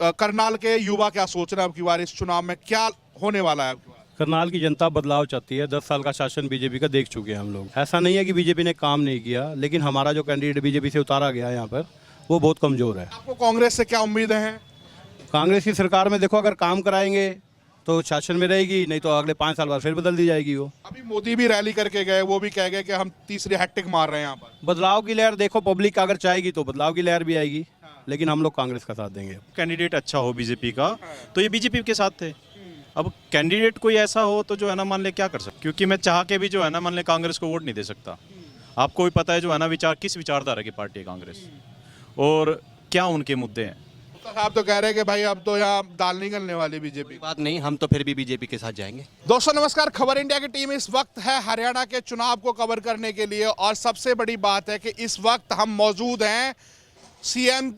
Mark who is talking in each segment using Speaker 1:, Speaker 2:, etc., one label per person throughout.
Speaker 1: करनाल के युवा क्या सोच रहे हैं अब की बार इस चुनाव में क्या होने वाला है अब की बार?
Speaker 2: करनाल की जनता बदलाव चाहती है। 10 साल का शासन बीजेपी का देख चुके हैं हम लोग। ऐसा नहीं है कि बीजेपी ने काम नहीं किया, लेकिन हमारा जो कैंडिडेट बीजेपी से उतारा गया यहाँ पर वो बहुत कमज़ोर है।
Speaker 1: आपको कांग्रेस से क्या उम्मीदें हैं?
Speaker 2: कांग्रेस की सरकार में देखो, अगर काम कराएंगे तो शासन में रहेगी, नहीं तो अगले 5 साल बाद फिर बदल दी जाएगी वो।
Speaker 1: अभी मोदी भी रैली करके गए, वो भी कह गए कि हम तीसरी हैट्रिक मार रहे हैं यहाँ पर।
Speaker 2: बदलाव की लहर देखो, पब्लिक अगर चाहेगी तो बदलाव की लहर भी आएगी, लेकिन हम लोग कांग्रेस का साथ देंगे।
Speaker 3: कैंडिडेट अच्छा हो बीजेपी का तो ये बीजेपी के साथ थे। अब कैंडिडेट कोई ऐसा हो तो जो है ना मान ले क्या कर सकते, क्योंकि मैं चाह के भी जो है ना मान ले कांग्रेस को वोट नहीं दे सकता। आपको भी पता है जो है ना किस विचारधारा की पार्टी है कांग्रेस और क्या उनके मुद्दे हैं।
Speaker 1: आप तो कह रहे हैं कि भाई अब तो यहाँ दाल निकलने वाली बीजेपी।
Speaker 4: बात नहीं, हम तो फिर भी बीजेपी के साथ जाएंगे।
Speaker 1: दोस्तों नमस्कार, खबर इंडिया की टीम इस वक्त है हरियाणा के चुनाव को कवर करने के लिए और सबसे बड़ी बात है कि इस वक्त हम मौजूद हैं सीएम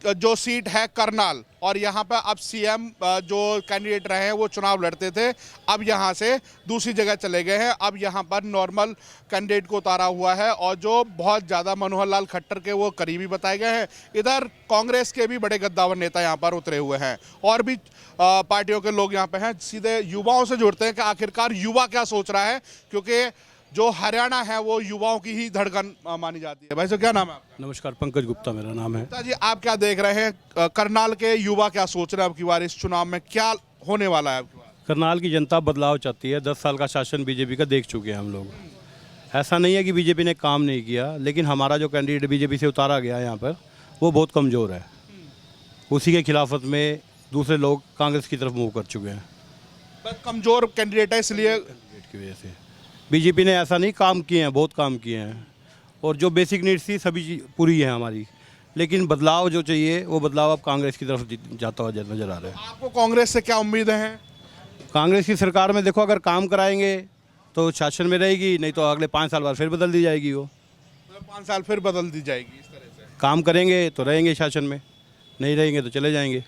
Speaker 1: जो सीट है करनाल, और यहाँ पर अब सीएम जो कैंडिडेट रहे हैं वो चुनाव लड़ते थे, अब यहाँ से दूसरी जगह चले गए हैं। अब यहाँ पर नॉर्मल कैंडिडेट को उतारा हुआ है और जो बहुत ज़्यादा मनोहर लाल खट्टर के वो करीबी बताए गए हैं। इधर कांग्रेस के भी बड़े गद्दावर नेता यहाँ पर उतरे हुए हैं और भी पार्टियों के लोग यहाँ पे हैं। सीधे युवाओं से जुड़ते हैं कि आखिरकार युवा क्या सोच रहा है, क्योंकि जो हरियाणा है वो युवाओं की ही धड़कन मानी जाती है। भाई साहब क्या नाम है आपका?
Speaker 2: नमस्कार, पंकज गुप्ता मेरा नाम है।
Speaker 1: गुप्ता जी, आप क्या देख रहे हैं करनाल के युवा क्या सोच रहे हैं अब की बार इस चुनाव में क्या होने वाला है अब की बार?
Speaker 2: करनाल की जनता बदलाव चाहती है। 10 साल का शासन बीजेपी का देख चुके हैं हम लोग। ऐसा नहीं है कि बीजेपी ने काम नहीं किया, लेकिन हमारा जो कैंडिडेट बीजेपी से उतारा गया यहाँ पर वो बहुत कमज़ोर है। उसी के खिलाफत में दूसरे लोग कांग्रेस की तरफ मूव कर चुके हैं।
Speaker 1: बस कमजोर कैंडिडेट है इसलिए
Speaker 2: कैंडिडेट की वजह से बीजेपी ने ऐसा नहीं, काम किए हैं, बहुत काम किए हैं और जो बेसिक नीड्स थी सभी चीज़ पूरी है हमारी, लेकिन बदलाव जो चाहिए वो बदलाव अब कांग्रेस की तरफ जाता हुआ नजर आ रहा है।
Speaker 1: आपको कांग्रेस से क्या उम्मीदें हैं?
Speaker 2: कांग्रेस की सरकार में देखो, अगर काम कराएंगे तो शासन में रहेगी, नहीं तो अगले 5 साल बाद फिर बदल दी जाएगी वो।
Speaker 1: 5 साल फिर बदल दी जाएगी इस तरह से।
Speaker 2: काम करेंगे तो रहेंगे शासन में, नहीं रहेंगे तो चले जाएंगे।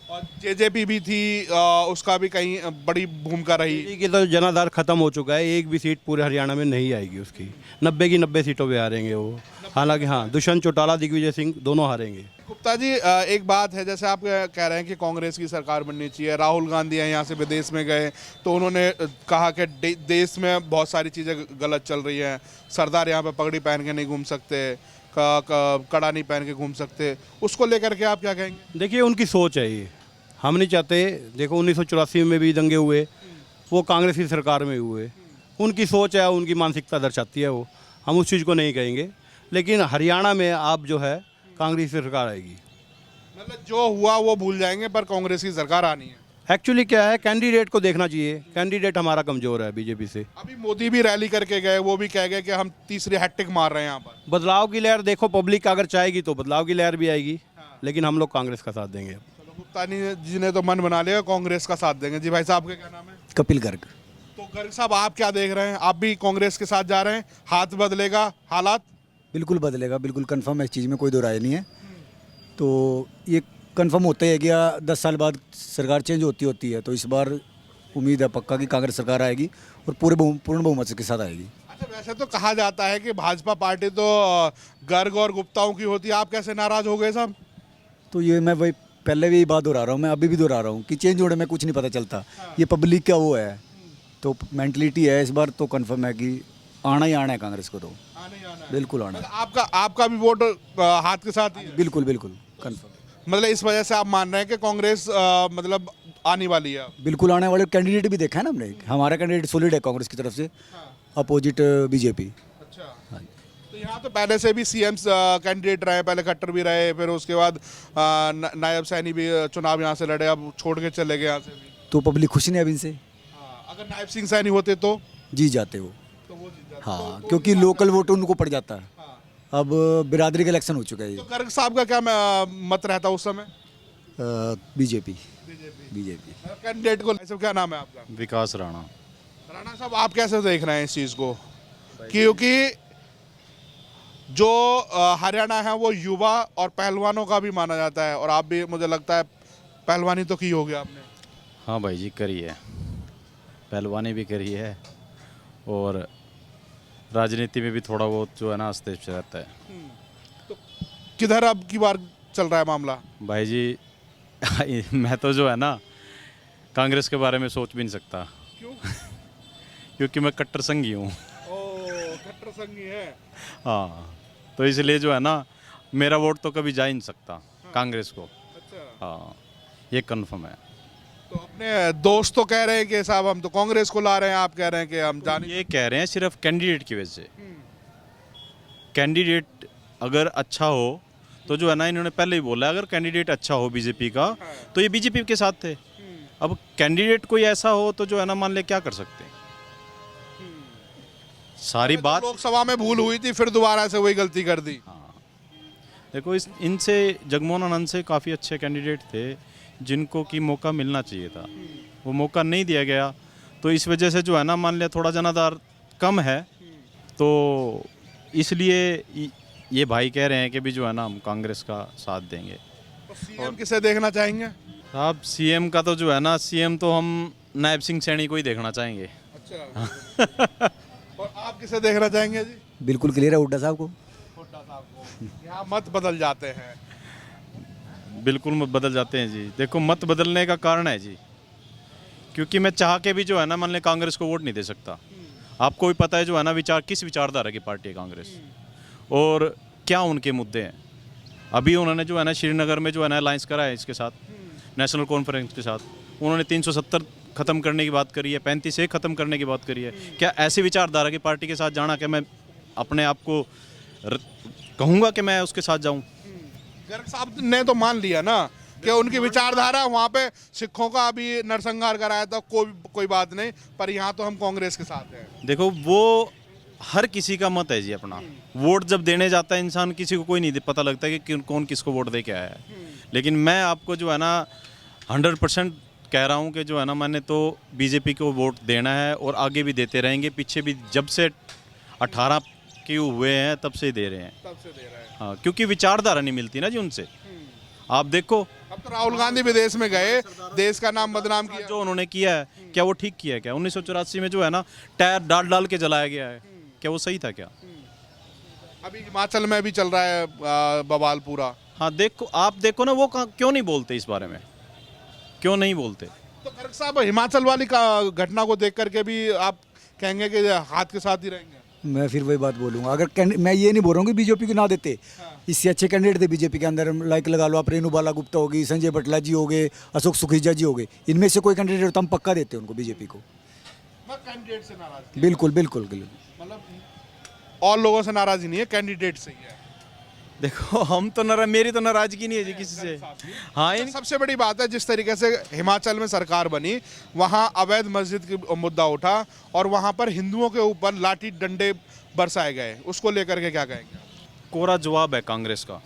Speaker 1: और जेजेपी भी थी, उसका भी कहीं बड़ी भूमिका रही।
Speaker 2: बीजेपी की तो जनाधार खत्म हो चुका है, एक भी सीट पूरे हरियाणा में नहीं आएगी उसकी। 90 की 90 सीटों पे हारेंगे वो। हालांकि हाँ, दुष्यंत चौटाला, दिग्विजय सिंह दोनों हारेंगे।
Speaker 1: गुप्ता जी, एक बात है, जैसे आप कह रहे हैं कि कांग्रेस की सरकार बननी चाहिए, राहुल गांधी यहाँ से विदेश में गए तो उन्होंने कहा कि देश में बहुत सारी चीज़ें गलत चल रही हैं, सरदार यहाँ पे पगड़ी पहन के नहीं घूम सकते, कड़ा नहीं पहन के घूम सकते, उसको लेकर के आप क्या कहेंगे?
Speaker 2: देखिए, उनकी सोच है ये, हम नहीं चाहते। देखो 1984 में भी दंगे हुए, वो कांग्रेस की सरकार में हुए। उनकी सोच है, उनकी मानसिकता दर्शाती है वो, हम उस चीज़ को नहीं कहेंगे। लेकिन हरियाणा में आप जो है कांग्रेस की सरकार आएगी।
Speaker 1: मतलब जो हुआ वो भूल जाएंगे पर कांग्रेस की सरकार आनी है।
Speaker 2: एक्चुअली क्या है, कैंडिडेट को देखना चाहिए। कैंडिडेट हमारा कमज़ोर है बीजेपी से।
Speaker 1: अभी मोदी भी रैली करके गए, वो भी कह गए कि हम तीसरी हैट्रिक मार रहे हैं यहाँ पर।
Speaker 2: बदलाव की लहर देखो, पब्लिक अगर चाहेगी तो बदलाव की लहर भी आएगी, लेकिन हम लोग कांग्रेस का साथ देंगे।
Speaker 1: गुप्ता जी ने तो मन बना लिया कांग्रेस का साथ देंगे। जी भाई साहब का क्या नाम है?
Speaker 4: कपिल गर्ग।
Speaker 1: तो गर्ग साहब, आप क्या देख रहे हैं? आप भी कांग्रेस के साथ जा रहे हैं? हाथ बदलेगा हालात?
Speaker 5: बिल्कुल बदलेगा, बिल्कुल कंफर्म है, इस चीज़ में कोई दो राय नहीं है। तो ये कंफर्म होता है कि 10 साल बाद सरकार चेंज होती है, तो इस बार उम्मीद है पक्का कि कांग्रेस सरकार आएगी और पूर्ण बहुमत के साथ आएगी।
Speaker 1: अच्छा, वैसे तो कहा जाता है कि भाजपा पार्टी तो गर्ग और गुप्ताओं की होती है, आप कैसे नाराज हो गए साहब?
Speaker 5: तो ये मैं वही पहले भी बात दोहरा रहा हूँ, मैं अभी भी दोहरा रहा हूँ कि चेंज होने में कुछ नहीं पता चलता। ये पब्लिक का वो है, तो मेंटलिटी है। इस बार तो कंफर्म है कि आना ही आना है कांग्रेस को, तो बिल्कुल आना है।
Speaker 1: आपका भी वोट हाथ के साथ ही है?
Speaker 5: बिल्कुल बिल्कुल कंफर्म।
Speaker 1: मतलब इस वजह से आप मान रहे हैं कि कांग्रेस मतलब आने वाली है?
Speaker 5: बिल्कुल आने वाले कैंडिडेट भी देखा है ना हमने, हमारा कैंडिडेट सॉलिड है कांग्रेस की तरफ से, अपोजिट बीजेपी।
Speaker 1: अच्छा, तो यहाँ तो पहले से भी सीएम कैंडिडेट रहे, पहले खट्टर भी रहे, फिर उसके बाद नायब सैनी भी चुनाव यहाँ से लड़े, अब छोड़ के चले गए यहाँ से भी।
Speaker 5: तो पब्लिक खुश नहीं है अब इनसे।
Speaker 1: अगर नायब सिंह सैनी होते तो
Speaker 5: जीत जाते वो।
Speaker 1: वो जीत जाते।
Speaker 5: हाँ, क्योंकि लोकल वोट उनको पड़ जाता है। अब बिरादरी का इलेक्शन हो चुका है ये।
Speaker 1: तो गर्ग साहब का क्या मत रहता उस समय?
Speaker 5: बीजेपी।
Speaker 1: कैंडिडेट को सब क्या नाम है आपका?
Speaker 3: विकास राणा।
Speaker 1: राणा साहब, आप कैसे देख रहे हैं इस चीज़ को? क्योंकि जो हरियाणा है वो युवा और पहलवानों का भी माना जाता है, और आप भी, मुझे लगता है पहलवानी तो की होगी आपने।
Speaker 3: हाँ भाई जी, करी है, पहलवानी भी करी है और राजनीति में भी थोड़ा बहुत जो है ना हस्तक्षेप रहता है।
Speaker 1: तो किधर अब की बार चल रहा है मामला?
Speaker 3: भाई जी, मैं तो जो है ना कांग्रेस के बारे में सोच भी नहीं सकता,
Speaker 1: क्यों?
Speaker 3: क्योंकि मैं कट्टर संघी हूँ।
Speaker 1: कट्टर संघी है।
Speaker 3: हाँ, तो इसलिए जो है ना मेरा वोट तो कभी जा ही नहीं सकता कांग्रेस को।
Speaker 1: अच्छा।
Speaker 3: हाँ, ये कन्फर्म है।
Speaker 1: तो अपने दोस्त तो कह रहे हैं कि साहब हम तो कांग्रेस को ला रहे हैं, आप कह रहे हैं कि हम जाने।
Speaker 3: ये कह रहे हैं सिर्फ कैंडिडेट की वजह से। कैंडिडेट अगर अच्छा हो तो जो है ना, इन्होंने पहले ही बोला अगर कैंडिडेट अच्छा हो बीजेपी का तो ये बीजेपी के साथ थे। अब कैंडिडेट कोई ऐसा हो तो जो है ना मान ले क्या कर सकते हैं। सारी बात
Speaker 1: लोकसभा में भूल हुई थी, फिर दोबारा से वही गलती कर दी।
Speaker 3: देखो, इनसे जगमोहन आनंद से काफ़ी अच्छे कैंडिडेट थे जिनको कि मौका मिलना चाहिए था, वो मौका नहीं दिया गया। तो इस वजह से जो है ना मान लिया थोड़ा जनाधार कम है, तो इसलिए ये भाई कह रहे हैं कि भी जो है ना हम कांग्रेस का साथ देंगे।
Speaker 1: तो सीएम किसे देखना चाहेंगे?
Speaker 3: साहब सीएम का तो जो है ना, सीएम तो हम नायब सिंह सैनी को ही देखना चाहेंगे।
Speaker 1: अच्छा। और आप किसे देखना चाहेंगे जी?
Speaker 5: बिल्कुल क्लियर है, हुड्डा साहब को।
Speaker 1: हुड्डा साहब को। यहाँ मत बदल जाते हैं।
Speaker 3: बिल्कुल मत बदल जाते हैं जी। देखो, मत बदलने का कारण है जी, क्योंकि मैं चाह के भी जो है ना मान लें कांग्रेस को वोट नहीं दे सकता। आपको भी पता है जो है ना किस विचारधारा की पार्टी है कांग्रेस, और क्या उनके मुद्दे हैं। अभी उन्होंने जो है ना श्रीनगर में जो है ना अलायंस करा है इसके साथ, नेशनल कॉन्फ्रेंस के साथ। उन्होंने 370 ख़त्म करने की बात करी है, 35 ख़त्म करने की बात करी है। क्या ऐसी विचारधारा की पार्टी के साथ जाना कि मैं अपने आप को कहूँगा कि मैं उसके साथ जाऊँ?
Speaker 1: गर्ग साहब ने तो मान लिया ना कि उनकी विचारधारा, वहाँ पे सिखों का अभी नरसंहार कराया था, कोई बात नहीं, पर यहाँ तो हम कांग्रेस के साथ हैं।
Speaker 3: देखो, वो हर किसी का मत है जी अपना। वोट जब देने जाता है इंसान, किसी को कोई नहीं पता लगता कि कौन किसको वोट दे के आया है। लेकिन मैं आपको जो है ना 100% कह रहा हूँ कि जो है ना मैंने तो बीजेपी को वोट देना है और आगे भी देते रहेंगे। पीछे भी जब से 18 के हुए हैं तब से दे रहे हैं।
Speaker 1: तब से दे रहे हैं।
Speaker 3: हाँ, क्योंकि विचारधारा नहीं मिलती ना जी उनसे। आप देखो,
Speaker 1: अब तो राहुल गांधी विदेश में गए, देश का नाम बदनाम किया।
Speaker 3: जो उन्होंने किया है क्या वो ठीक किया है? क्या 1984 में जो है ना टायर डाल डाल के जलाया गया है, क्या वो सही था क्या?
Speaker 1: अभी हिमाचल में भी चल रहा है बवाल पूरा।
Speaker 3: हाँ, देखो, आप देखो ना, वो क्यों नहीं बोलते इस बारे में, क्यों नहीं बोलते?
Speaker 1: तो गर्ग साहब, हिमाचल वाली का घटना को देख करके भी आप कहेंगे कि हाथ के साथ ही रहेंगे?
Speaker 5: मैं फिर वही बात बोलूँगा, अगर मैं ये नहीं बोल रहा हूँ कि बीजेपी को ना देते, इससे अच्छे कैंडिडेट थे बीजेपी के अंदर। लाइक लगा लो आप, रेणु बाला गुप्ता होगी, संजय बटला जी हो गए, अशोक सुखीजा जी हो गए, इनमें से कोई कैंडिडेट तो हम पक्का देते उनको, बीजेपी को।
Speaker 1: मैं कैंडिडेट से नाराज,
Speaker 5: बिल्कुल बिल्कुल बिल्कुल।
Speaker 1: मतलब और लोगों से नाराजी नहीं है, कैंडिडेट से ही है।
Speaker 3: देखो, हम तो मेरी तो नाराजगी नहीं है जी किसी से। हाँ,
Speaker 1: सबसे बड़ी बात है, जिस तरीके से हिमाचल में सरकार बनी, वहाँ अवैध मस्जिद की मुद्दा उठा और वहाँ पर हिंदुओं के ऊपर लाठी डंडे बरसाए गए, उसको लेकर के क्या कहेंगे?
Speaker 3: कोरा जवाब है कांग्रेस का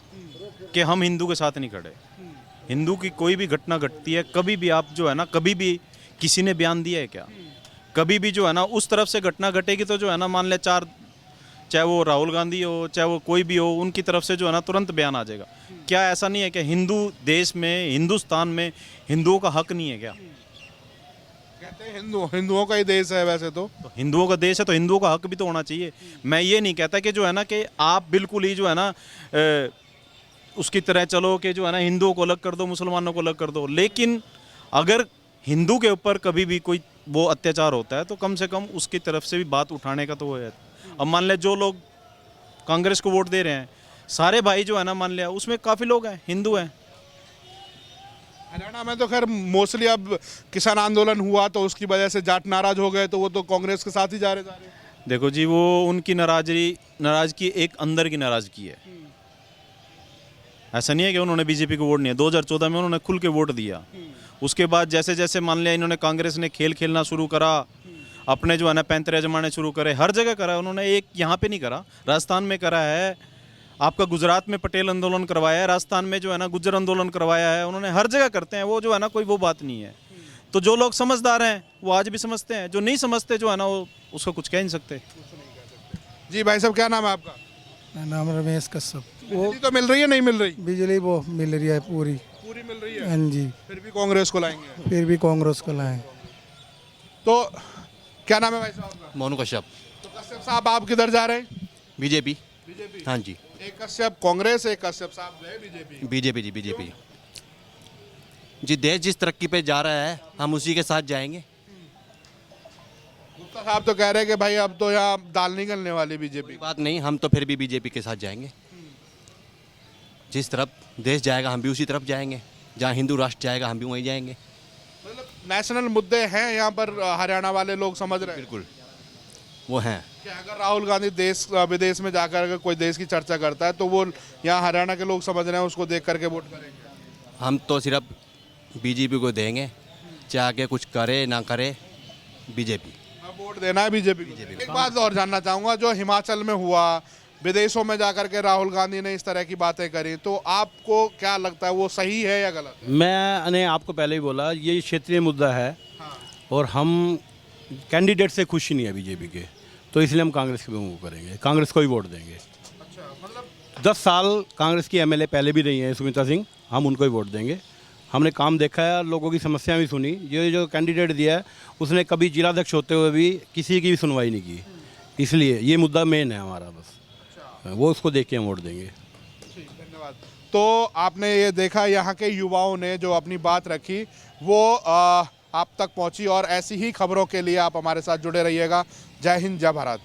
Speaker 3: कि हम हिंदू के साथ नहीं खड़े। हिंदू की कोई भी घटना घटती है, कभी भी आप जो है ना, कभी भी किसी ने बयान दिया है क्या? कभी भी जो है ना उस तरफ से घटना घटेगी तो जो है ना मान ले चाहे वो राहुल गांधी हो, चाहे वो कोई भी हो, उनकी तरफ से जो है ना तुरंत बयान आ जाएगा। क्या ऐसा नहीं है कि हिंदू देश में, हिंदुस्तान में हिंदुओं का हक नहीं है क्या?
Speaker 1: कहते हैं हिंदुओं का ही देश है, वैसे तो
Speaker 3: हिंदुओं का देश है तो हिंदुओं का हक भी तो होना चाहिए। मैं ये नहीं कहता कि जो है ना कि आप बिल्कुल ही जो है ना उसकी तरह चलो कि जो है ना हिंदुओं को अलग कर दो, मुसलमानों को अलग कर दो। लेकिन अगर हिंदू के ऊपर कभी भी कोई वो अत्याचार होता है तो कम से कम उसकी तरफ से भी बात उठाने का तो वो है। अब मान लिया जो लोग कांग्रेस को वोट दे रहे हैं, सारे भाई जो है ना मान लिया उसमें काफ़ी लोग हैं हिंदू हैं।
Speaker 1: हरियाणा में तो खैर मोस्टली अब किसान आंदोलन हुआ तो उसकी वजह से जाट नाराज हो गए, तो वो तो कांग्रेस के साथ ही जा रहे।
Speaker 3: देखो जी, वो उनकी नाराजगी एक अंदर की नाराजगी है। ऐसा नहीं है कि उन्होंने बीजेपी को वोट नहीं है। 2014 में उन्होंने खुल के वोट दिया। उसके बाद जैसे जैसे मान लिया इन्होंने कांग्रेस ने खेल खेलना शुरू करा, अपने जो है ना पैंतरे जमाने शुरू करे, हर जगह करा उन्होंने। एक यहाँ पे नहीं करा, राजस्थान में करा है, आपका गुजरात में पटेल आंदोलन करवाया है, राजस्थान में जो है ना गुज्जर आंदोलन करवाया है। उन्होंने हर जगह करते हैं, वो जो है ना कोई वो बात नहीं है। तो जो लोग समझदार हैं वो आज भी समझते हैं, जो नहीं समझते जो है ना वो उसको कुछ कह नहीं सकते।
Speaker 1: जी भाई साहब, क्या नाम है आपका?
Speaker 6: मेरा नाम रमेश कश्यप।
Speaker 1: बिजली तो मिल रही है, नहीं मिल रही?
Speaker 6: बिजली वो मिल रही है पूरी
Speaker 1: मिल रही है।
Speaker 6: हाँ जी,
Speaker 1: फिर भी कांग्रेस को लाएंगे?
Speaker 6: फिर भी कांग्रेस को लाएं।
Speaker 1: तो क्या नाम है भाई साहब आपका?
Speaker 4: मोनू कश्यप।
Speaker 1: तो कश्यप साहब, आप किधर जा रहे हैं?
Speaker 4: बीजेपी।
Speaker 1: बीजेपी।
Speaker 4: हाँ जी,
Speaker 1: एक कश्यप कांग्रेस, एक कश्यप साहब गए बीजेपी।
Speaker 4: बीजेपी जी, बीजेपी। जी देश जिस तरक्की पे जा रहा है हम उसी के साथ जाएंगे।
Speaker 1: गुप्ता साहब तो कह रहे हैं कि भाई अब तो यहाँ दाल नहीं गलने वाली बीजेपी।
Speaker 4: कोई बात नहीं, हम तो फिर भी बीजेपी के साथ जाएंगे। जिस तरफ देश जाएगा हम भी उसी तरफ जाएंगे, जहाँ हिंदू राष्ट्र जाएगा हम भी वहीं जाएंगे।
Speaker 1: मतलब नेशनल मुद्दे हैं यहाँ पर हरियाणा वाले लोग समझ रहे हैं।
Speaker 4: बिल्कुल वो हैं।
Speaker 1: कि अगर राहुल गांधी देश विदेश में जाकर अगर कोई देश की चर्चा करता है तो वो यहाँ हरियाणा के लोग समझ रहे हैं उसको देख करके वोट करेंगे।
Speaker 4: हम तो सिर्फ बीजेपी को देंगे, चाहे के कुछ करे ना करे बीजेपी।
Speaker 1: अब वोट देना है बीजेपी को। एक बात और जानना चाहूँगा, जो हिमाचल में हुआ, विदेशों में जाकर के राहुल गांधी ने इस तरह की बातें करी, तो आपको क्या लगता है वो सही है या गलत?
Speaker 2: मैंने आपको पहले ही बोला ये क्षेत्रीय मुद्दा है और हम कैंडिडेट से खुश ही नहीं है बीजेपी के, तो इसलिए हम कांग्रेस के मूव करेंगे, कांग्रेस को ही वोट देंगे।
Speaker 1: अच्छा, मतलब
Speaker 2: 10 साल कांग्रेस की एमएलए पहले भी रही हैं सुमित्रा सिंह, हम उनको ही वोट देंगे। हमने काम देखा है, लोगों की समस्याएं भी सुनी। ये जो कैंडिडेट दिया है उसने कभी जिलाध्यक्ष होते हुए भी किसी की भी सुनवाई नहीं की, इसलिए ये मुद्दा मेन है हमारा, बस वो उसको देख के हम वोट देंगे।
Speaker 1: धन्यवाद। तो आपने ये देखा यहाँ के युवाओं ने जो अपनी बात रखी वो आप तक पहुँची, और ऐसी ही खबरों के लिए आप हमारे साथ जुड़े रहिएगा। जय हिंद, जय भारत।